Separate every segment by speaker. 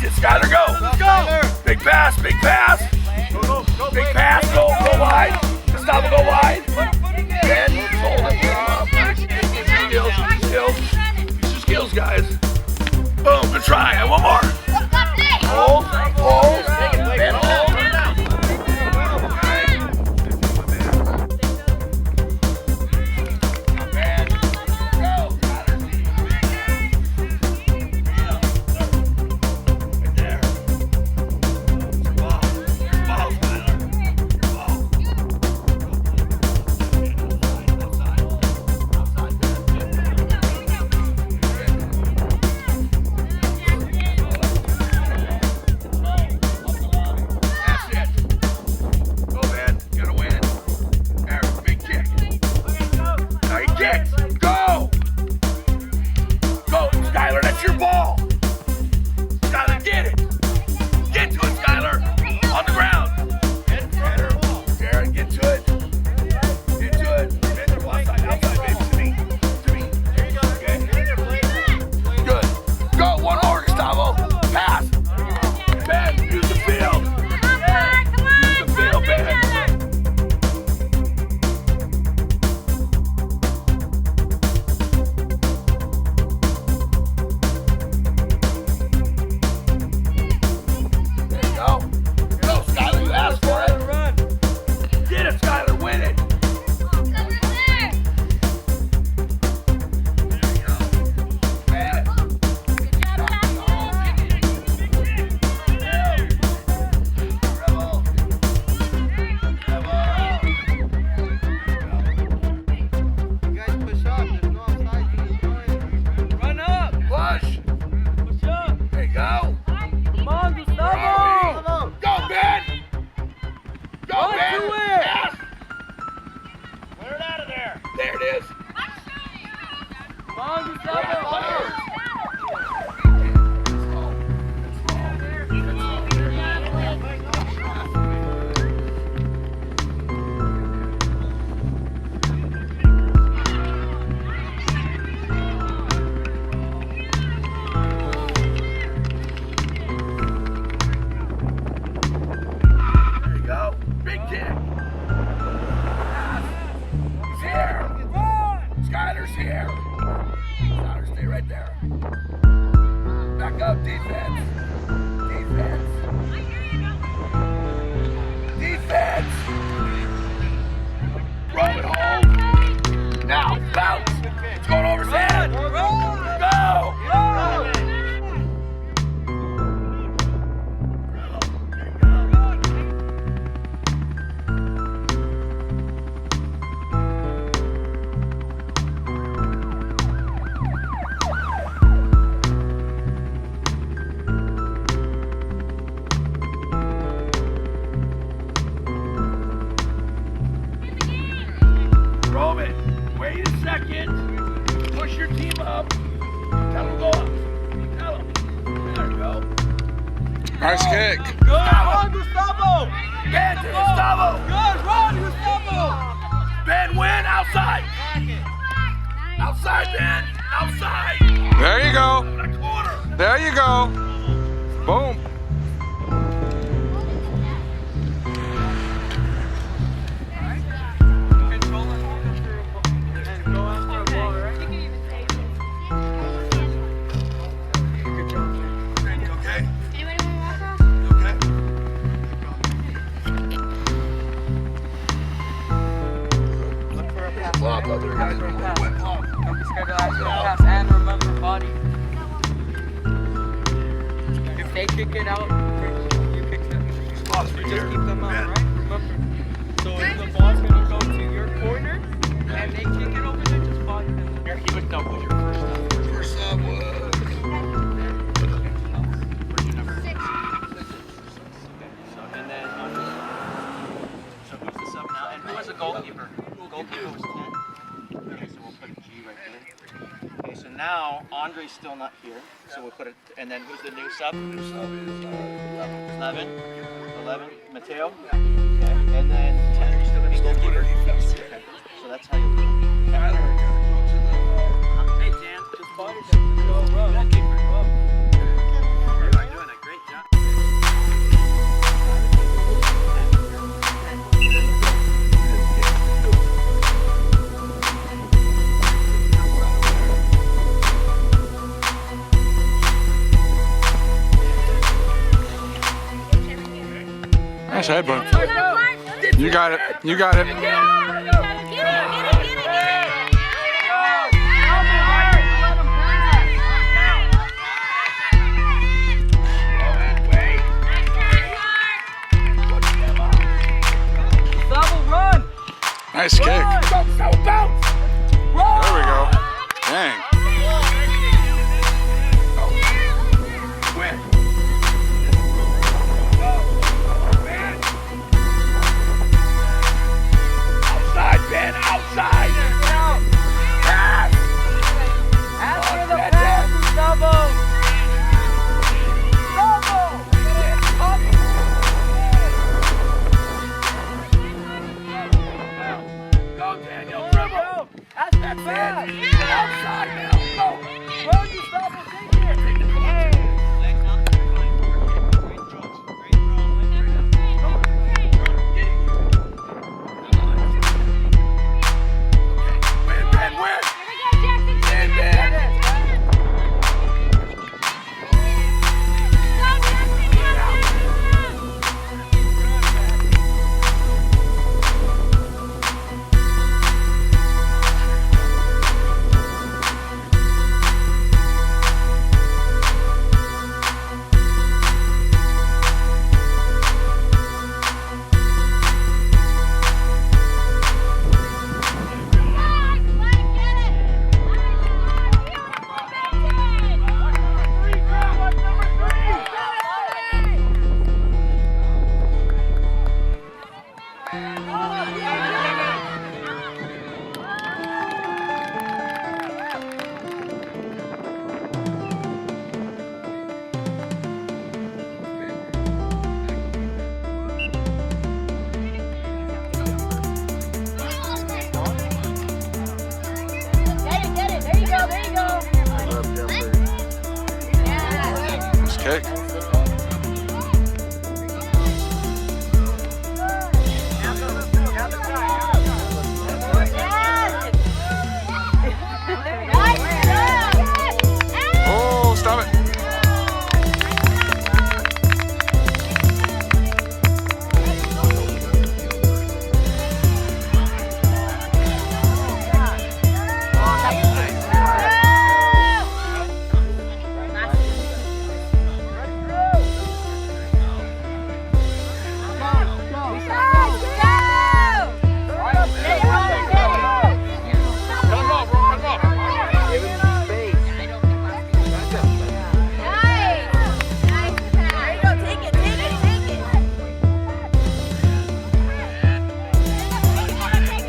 Speaker 1: That's it, Skyler, go.
Speaker 2: Go.
Speaker 1: Big pass, big pass.
Speaker 2: Go.
Speaker 1: Big pass, go wide. Gustavo, go wide. Ben, hold it. Skills. Use your skills, guys. Boom, good try. And one more. Hold. Ben, hold. There it is. Come on,
Speaker 3: Nice kick.
Speaker 2: Good run, Gustavo.
Speaker 1: Ben to Gustavo.
Speaker 2: Good run, Gustavo.
Speaker 1: Ben, win outside. Outside, Ben. Outside.
Speaker 3: There you go.
Speaker 1: Corner.
Speaker 3: There you go. Boom.
Speaker 4: Pass and remember body. If they kick it out, you kick them. You just keep them out, right? Remember. So if the ball's gonna go to your corner and they kick it over there, just body them. He would double your first sub.
Speaker 1: First sub was.
Speaker 4: So and then so who's the sub now? And who was the goalkeeper? Goalkeeper was 10. Okay, so we'll put G right there. Okay, so now Andre's still not here, so we'll put it. And then who's the new sub?
Speaker 1: New sub is
Speaker 4: 11. 11. Mateo. Okay, and then 10. You're still gonna be goalkeeper. Okay, so that's how you put it. Hey Dan, just body goalkeeper. You're doing a great
Speaker 3: ahead, bud. You got it. You got it. Nice kick. There we go. Dang.
Speaker 1: Outside, Ben, outside. Pass.
Speaker 2: Ask for the pass, Gustavo.
Speaker 1: Go, Daniel, dribble.
Speaker 2: That's the
Speaker 1: That's
Speaker 2: pass.
Speaker 1: it. Outside now. Go.
Speaker 2: Run, Gustavo, take it.
Speaker 4: Great throws. Great
Speaker 1: Win, Ben, win. Win, Ben.
Speaker 3: Nice kick. Oh, stop it.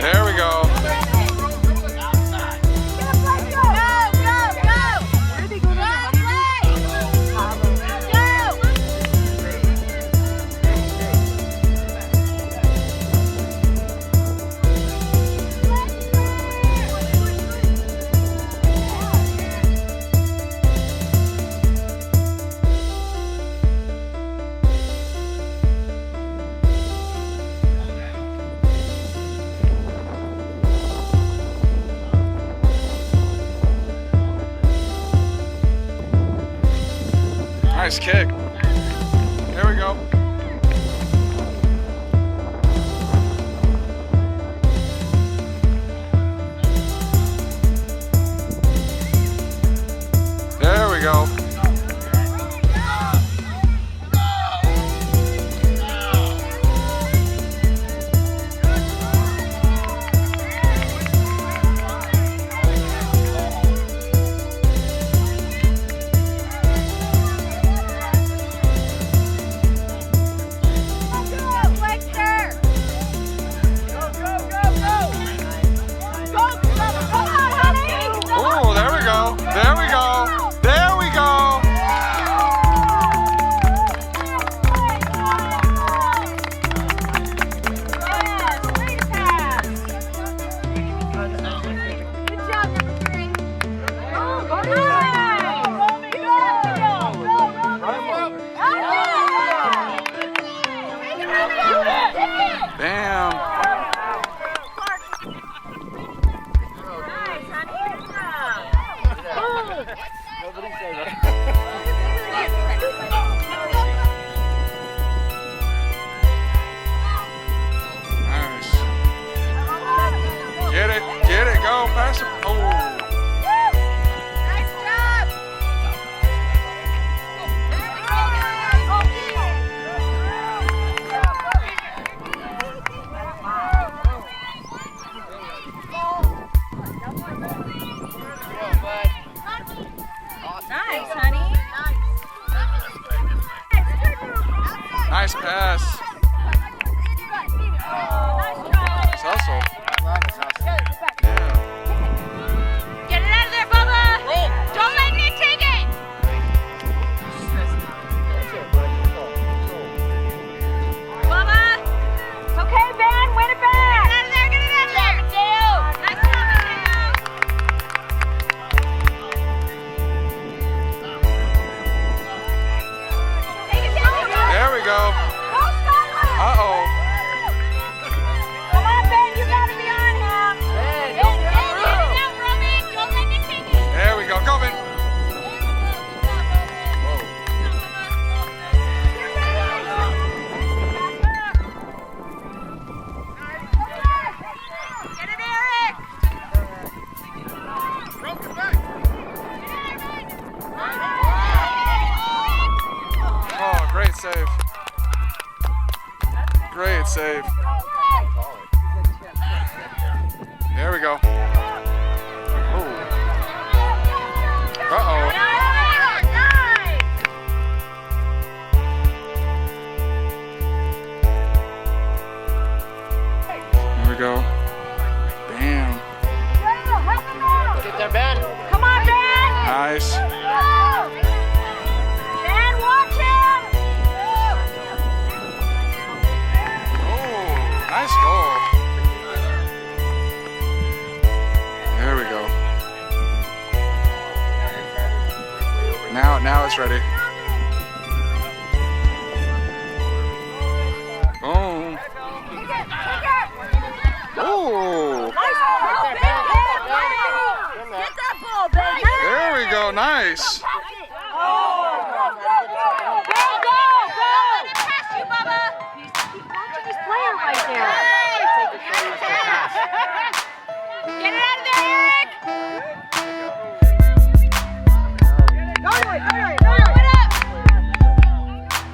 Speaker 3: There we go. Nice kick. There we go. There we go. Oh, there we go. There we go. There we go. go, go, Ben.
Speaker 5: Get it, Eric!
Speaker 3: Oh, great save. Great save. There we go. Uh-oh. Here we go. Bam.
Speaker 2: Get there, Ben.
Speaker 5: Come on, Ben!
Speaker 3: Nice.
Speaker 5: Ben, watch him!
Speaker 3: Oh, nice goal. There we go. Now it's ready. Boom. Oh.
Speaker 5: Nice ball, Ben! Get that ball, Ben!
Speaker 3: There we go. Nice.
Speaker 5: Go, go, go! Pass you, Bubba! He's watching his player right there. Get it out of there, Eric! Go to it, go to it, go to it!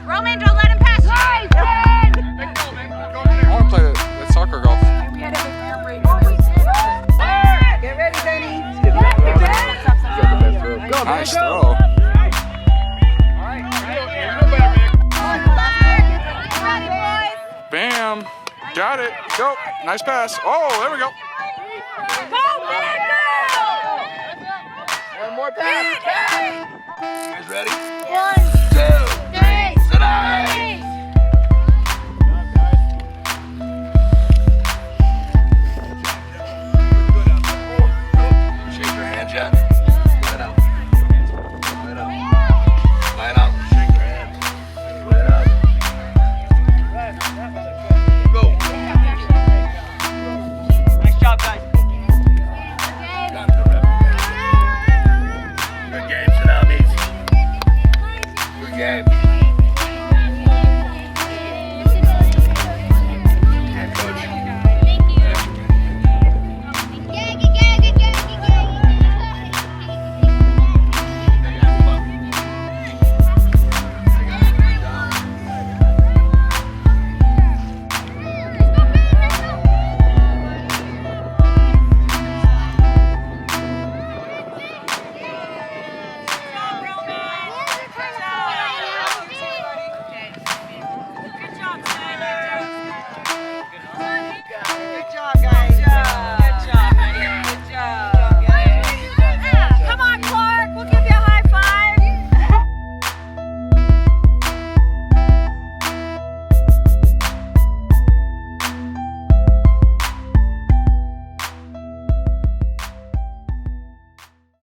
Speaker 5: Roman, don't let him pass you! Nice, Ben!
Speaker 3: I want to play that soccer golf.
Speaker 2: Get ready, Benny.
Speaker 3: Nice throw. Bam. Got it. Go. Nice pass. Oh, there we go.
Speaker 2: One more pass.
Speaker 1: Guys ready?
Speaker 5: One.